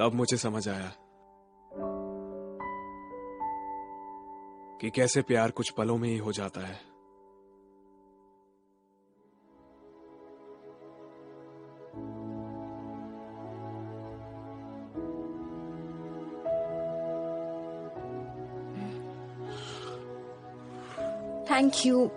तब मुझे समझ आया कि कैसे प्यार कुछ पलों में ही हो जाता है। Thank you.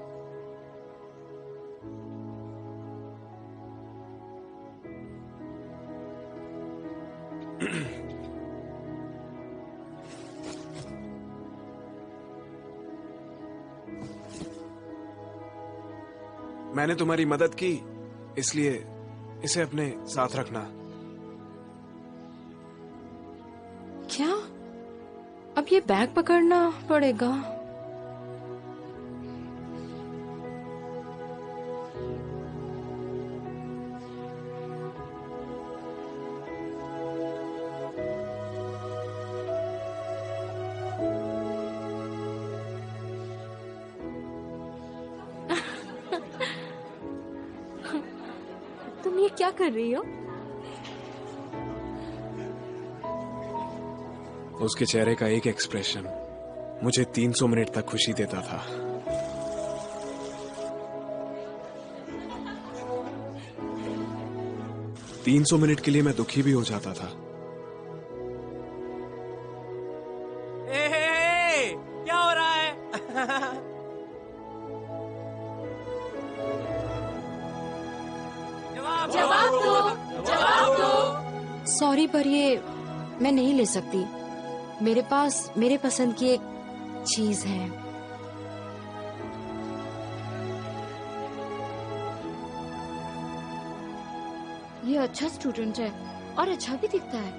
मैंने तुम्हारी मदद की, इसलिए इसे अपने साथ रखना। क्या? अब ये बैग पकड़ना पड़ेगा? तुम ये क्या कर रही हो? उसके चेहरे का एक एक्सप्रेशन मुझे 300 मिनट तक खुशी देता था। तीन 300 मिनट के लिए मैं दुखी भी हो जाता था। क्या हो रहा है? जवाब दो। सॉरी, पर ये मैं नहीं ले सकती। मेरे पास मेरे पसंद की एक चीज है। ये अच्छा स्टूडेंट है और अच्छा भी दिखता है,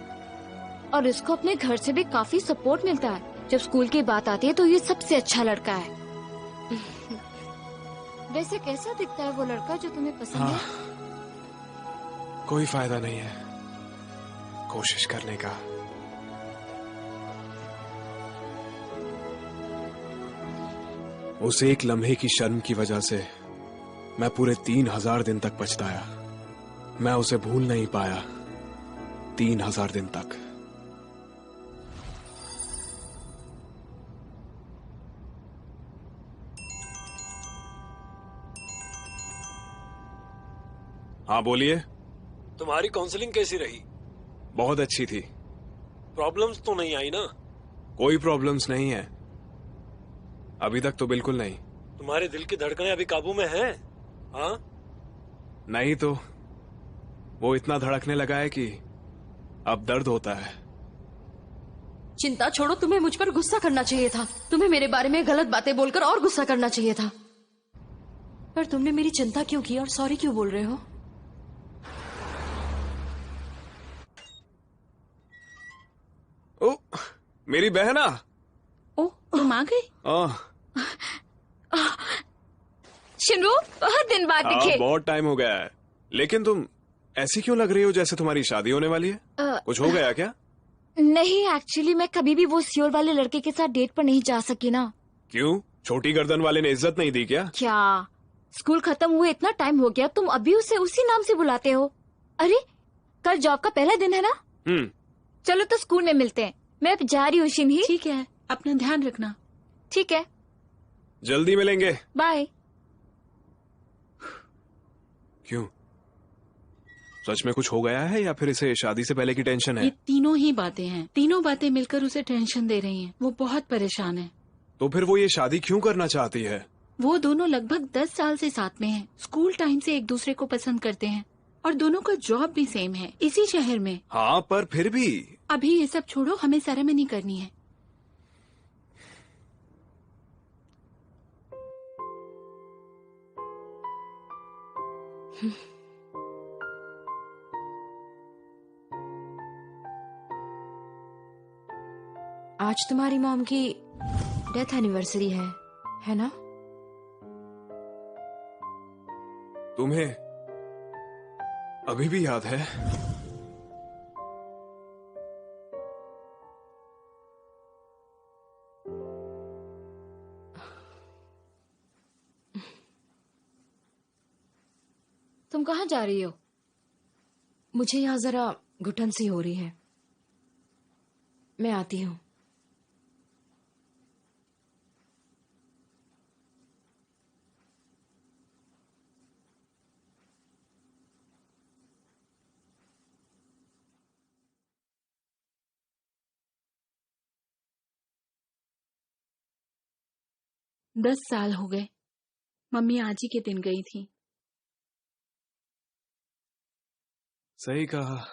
और इसको अपने घर से भी काफी सपोर्ट मिलता है। जब स्कूल की बात आती है तो ये सबसे अच्छा लड़का है। वैसे कैसा दिखता है वो लड़का जो तुम्हें पसंद है? कोई फायदा नहीं है कोशिश करने का। उस एक लम्हे की शर्म की वजह से मैं पूरे 3000 दिन तक पछताया। मैं उसे भूल नहीं पाया 3000 दिन तक। हाँ बोलिए। तुम्हारी काउंसलिंग कैसी रही? बहुत अच्छी थी। प्रॉब्लम्स तो नहीं आई ना? कोई प्रॉब्लम्स नहीं है अभी तक तो, बिल्कुल नहीं। तुम्हारे दिल की धड़कनें अभी काबू में हैं? हाँ? नहीं तो वो इतना धड़कने लगा है कि अब दर्द होता है। चिंता छोड़ो, तुम्हें मुझ पर गुस्सा करना चाहिए था। तुम्हें मेरे बारे में गलत बातें बोलकर और गुस्सा करना चाहिए था। पर तुमने मेरी चिंता क्यों की और सॉरी क्यों बोल रहे हो? ओ, मेरी बहना। ओ, तुम आ गई? शिनू, बहुत दिन बाद दिखे। बहुत टाइम हो गया है। लेकिन तुम ऐसी क्यों लग रही हो जैसे तुम्हारी शादी होने वाली है? कुछ हो गया क्या? नहीं, एक्चुअली मैं कभी भी वो सियोल वाले लड़के के साथ डेट पर नहीं जा सकी ना। क्यों? छोटी गर्दन वाले ने इज्जत नहीं दी क्या? क्या? स्कूल खत्म हुए इतना टाइम हो गया, तुम अभी उसे उसी नाम से बुलाते हो? अरे, कल जॉब का पहला दिन है ना? चलो तो स्कूल में मिलते हैं। मैं अब जा रही हूँ शिनही। ठीक है, अपना ध्यान रखना। ठीक है, जल्दी मिलेंगे। बाय। क्यों? सच में कुछ हो गया है या फिर इसे शादी से पहले की टेंशन है? ये तीनों ही बातें हैं। तीनों बातें मिलकर उसे टेंशन दे रही हैं। वो बहुत परेशान है। तो फिर वो ये शादी क्यों करना चाहती है? वो दोनों लगभग 10 साल से साथ में हैं। स्कूल टाइम से एक दूसरे को पसंद करते हैं और दोनों का जॉब भी सेम है, इसी शहर में। हाँ, पर फिर भी। अभी ये सब छोड़ो, हमें सेरेमनी करनी है। आज तुम्हारी मॉम की डेथ एनिवर्सरी है ना? तुम्हें अभी भी याद है? तुम कहाँ जा रही हो? मुझे यहाँ जरा घुटन सी हो रही है। मैं आती हूँ। दस साल हो गए। मम्मी आज ही के दिन गई थी। सही कहा।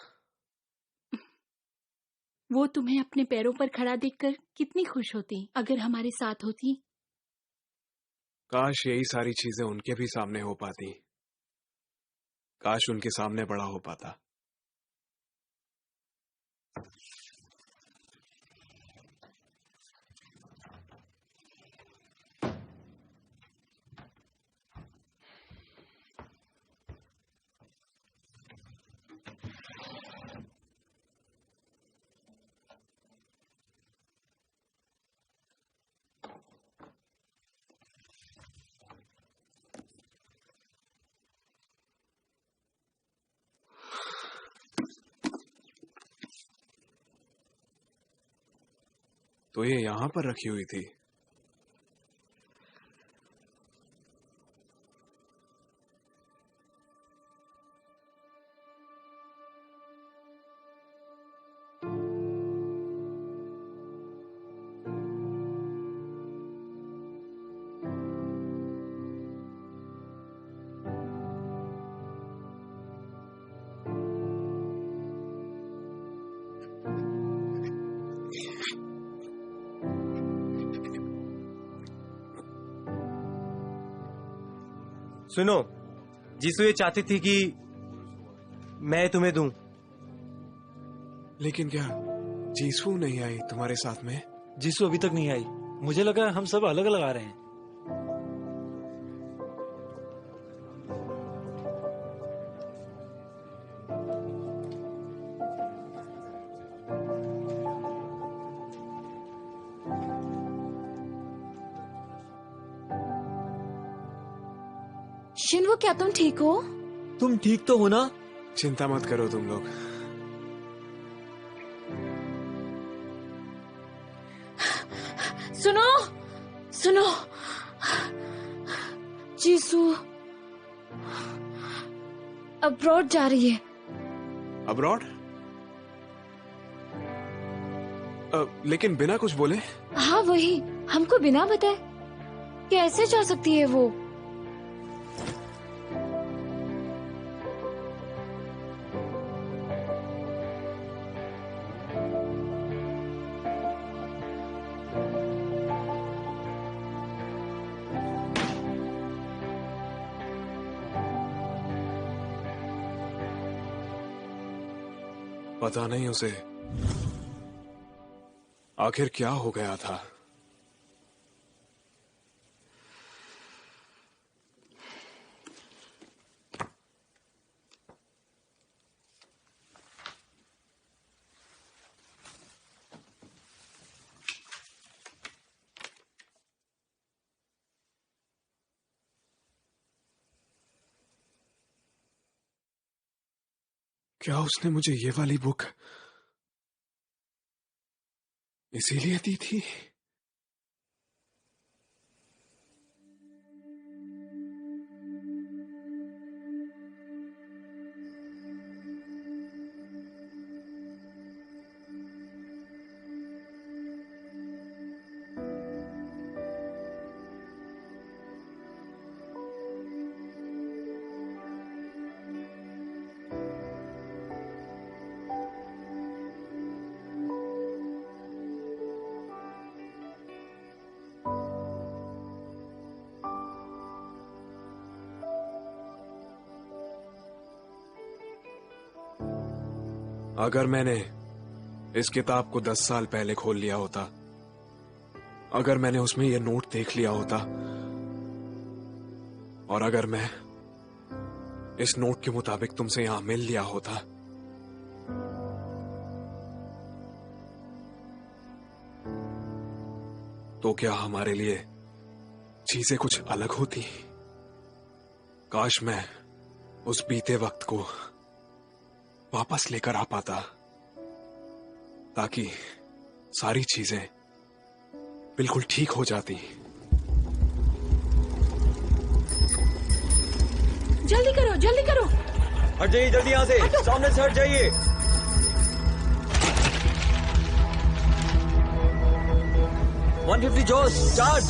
वो तुम्हें अपने पैरों पर खड़ा देखकर कितनी खुश होती अगर हमारे साथ होती। काश यही सारी चीजें उनके भी सामने हो पाती। काश उनके सामने बड़ा हो पाता। तो ये यहां पर रखी हुई थी। सुनो, जीसू ये चाहती थी कि मैं तुम्हें दूं। लेकिन क्या जीसू नहीं आई तुम्हारे साथ में? जीसू अभी तक नहीं आई। मुझे लगा हम सब अलग अलग आ रहे हैं। शिनवो, क्या तुम ठीक हो? तुम ठीक तो हो ना? चिंता मत करो तुम लोग। सुनो सुनो, जीसू अब्रॉड जा रही है। अब्रॉड? लेकिन बिना कुछ बोले? हाँ वही, हमको बिना बताए कैसे जा सकती है वो? पता नहीं उसे आखिर क्या हो गया था। क्या उसने मुझे ये वाली बुक इसीलिए दी थी? अगर मैंने इस किताब को 10 साल पहले खोल लिया होता, अगर मैंने उसमें यह नोट देख लिया होता, और अगर मैं इस नोट के मुताबिक तुमसे यहां मिल लिया होता, तो क्या हमारे लिए चीजें कुछ अलग होती? काश मैं उस बीते वक्त को वापस लेकर आ पाता, ताकि सारी चीजें बिल्कुल ठीक हो जाती। जल्दी करो, जल्दी करो। हट जाइए जल्दी यहाँ से, सामने से हट जाइए। जोश चार्ज।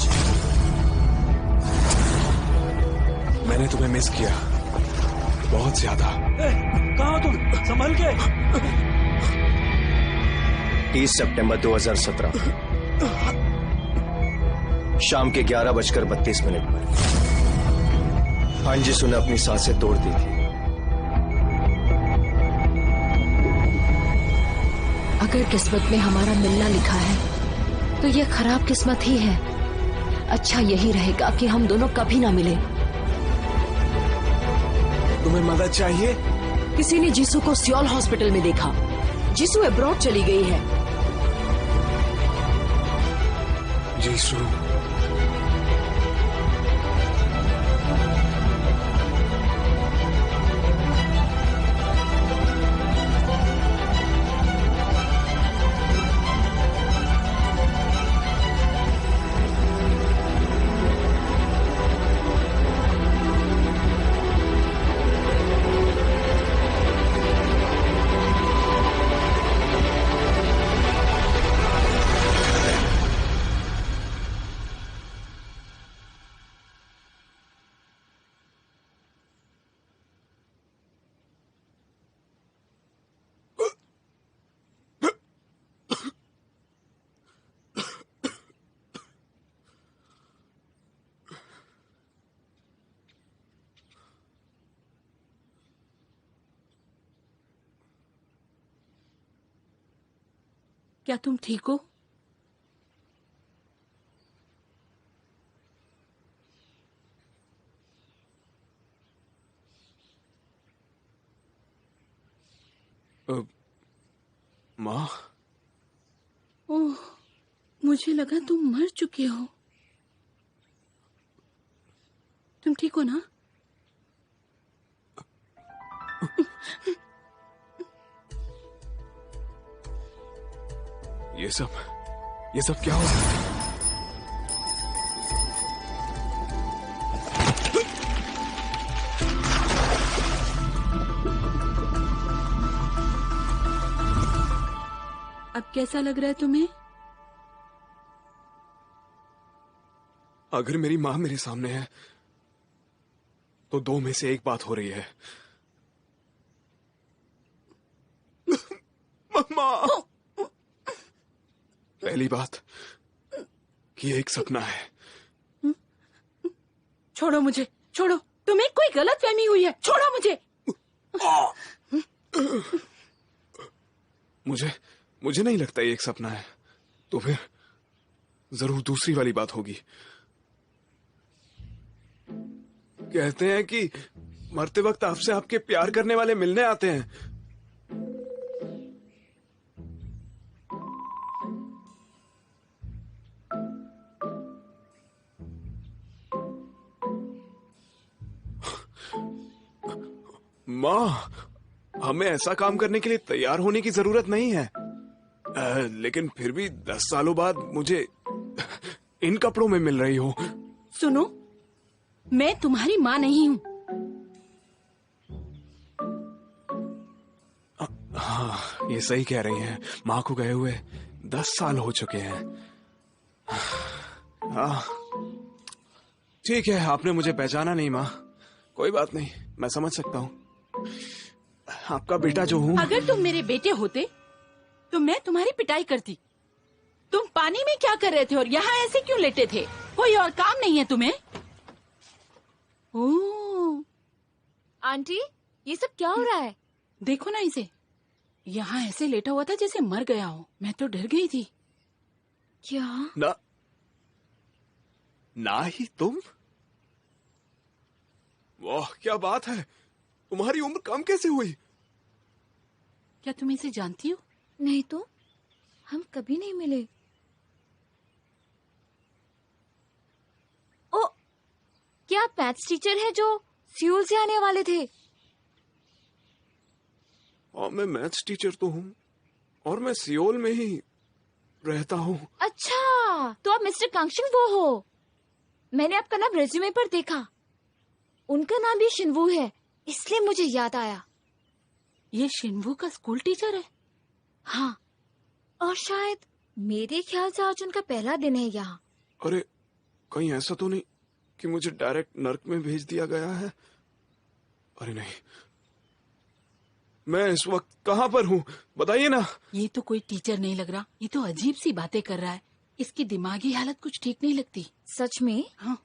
मैंने तुम्हें मिस किया बहुत ज्यादा। कहाँ तुम? संभल के। 30 सितंबर 2017 शाम के 11:32 पर अंजिसु ने अपनी सांसें तोड़ दी थी। अगर किस्मत में हमारा मिलना लिखा है तो ये खराब किस्मत ही है। अच्छा यही रहेगा कि हम दोनों कभी ना मिले। तुम्हें मदद चाहिए? किसी ने जीसू को सियोल हॉस्पिटल में देखा। जीसू अब्रॉड चली गई है। जीसू? क्या तुम ठीक हो? माँ? ओह, मुझे लगा तुम मर चुके हो। तुम ठीक हो ना? ये सब क्या हो रहा है? अब कैसा लग रहा है तुम्हें? अगर मेरी माँ मेरे सामने है तो दो में से एक बात हो रही है। मम्मा! पहली बात कि एक सपना है। छोड़ो मुझे, छोड़ो। तुम्हें कोई गलतफहमी हुई है। छोड़ो मुझे। मुझे नहीं लगता ये एक सपना है। तो फिर जरूर दूसरी वाली बात होगी। कहते हैं कि मरते वक्त आपसे आपके प्यार करने वाले मिलने आते हैं। माँ, हमें ऐसा काम करने के लिए तैयार होने की जरूरत नहीं है। लेकिन फिर भी 10 सालों बाद मुझे इन कपड़ों में मिल रही हो। सुनो, मैं तुम्हारी माँ नहीं हूँ। हाँ, ये सही कह रही हैं। माँ को गए हुए 10 साल हो चुके हैं। ठीक है, आपने मुझे पहचाना नहीं माँ। कोई बात नहीं, मैं समझ सकता हूँ। आपका बेटा जो हूँ। अगर तुम मेरे बेटे होते तो मैं तुम्हारी पिटाई करती। तुम पानी में क्या कर रहे थे और यहाँ ऐसे क्यों लेटे थे? कोई और काम नहीं है तुम्हें? ओह, आंटी, ये सब क्या हो रहा है? देखो ना इसे। यहाँ ऐसे लेटा हुआ था जैसे मर गया हो। मैं तो डर गई थी। क्या? ना ही तुम? वाह, क्या बात है। तुम्हारी उम्र कम कैसे हुई? क्या तुम इसे जानती हो? नहीं तो, हम कभी नहीं मिले। ओ, क्या आप मैथ्स टीचर है जो सियोल से आने वाले थे? और मैं मैथ्स टीचर तो हूँ और मैं सियोल में ही। रहता हूँ। अच्छा, तो आप मिस्टर कांगशिंग वो हो। मैंने आपका नाम रेज्यूमे पर देखा। उनका नाम भी शिनवू है, इसलिए मुझे याद आया। ये शिनवू का स्कूल टीचर है? हाँ, और शायद मेरे ख्याल से आज उनका पहला दिन है यहाँ। अरे कहीं ऐसा तो नहीं कि मुझे डायरेक्ट नर्क में भेज दिया गया है? अरे नहीं, मैं इस वक्त कहाँ पर हूँ बताइए ना। ये तो कोई टीचर नहीं लग रहा, ये तो अजीब सी बातें कर रहा है। इसकी दिमागी हालत कुछ ठीक नहीं लगती। सच में? हाँ।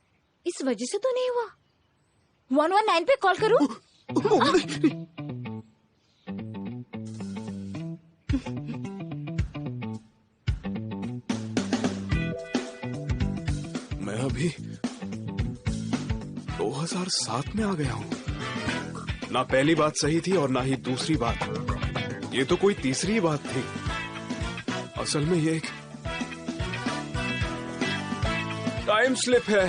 इस वजह से तो नहीं हुआ। 119 पे कॉल करूँ? मैं अभी 2007 में आ गया हूँ। ना पहली बात सही थी और ना ही दूसरी बात। ये तो कोई तीसरी बात थी। असल में ये एक टाइम स्लिप है।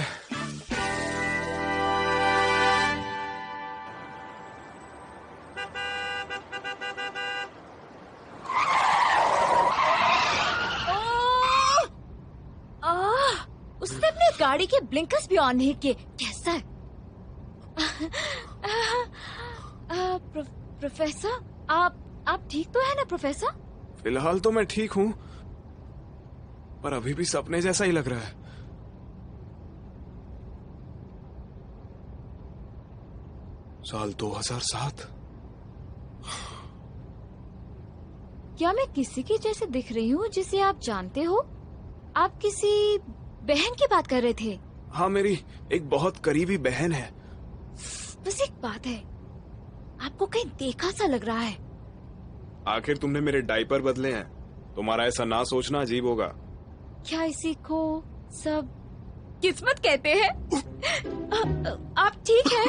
उसने अपने गाड़ी के ब्लिंकर्स भी ऑन नहीं किए। कैसा है? प्रोफेसर, आप ठीक तो है ना प्रोफेसर? फिलहाल तो मैं ठीक हूँ, पर अभी भी सपने जैसा ही लग रहा है। साल 2007। क्या मैं किसी के जैसे दिख रही हूँ जिसे आप जानते हो? आप किसी बहन की बात कर रहे थे। हाँ, मेरी एक बहुत करीबी बहन है। बस एक बात है, आपको कहीं देखा सा लग रहा है। आखिर तुमने मेरे डायपर बदले हैं। तुम्हारा ऐसा ना सोचना अजीब होगा। क्या इसी को सब किस्मत कहते हैं? आप ठीक है?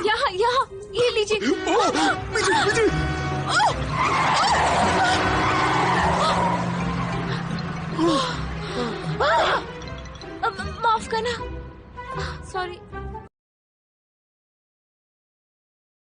यहाँ ये लीजिए।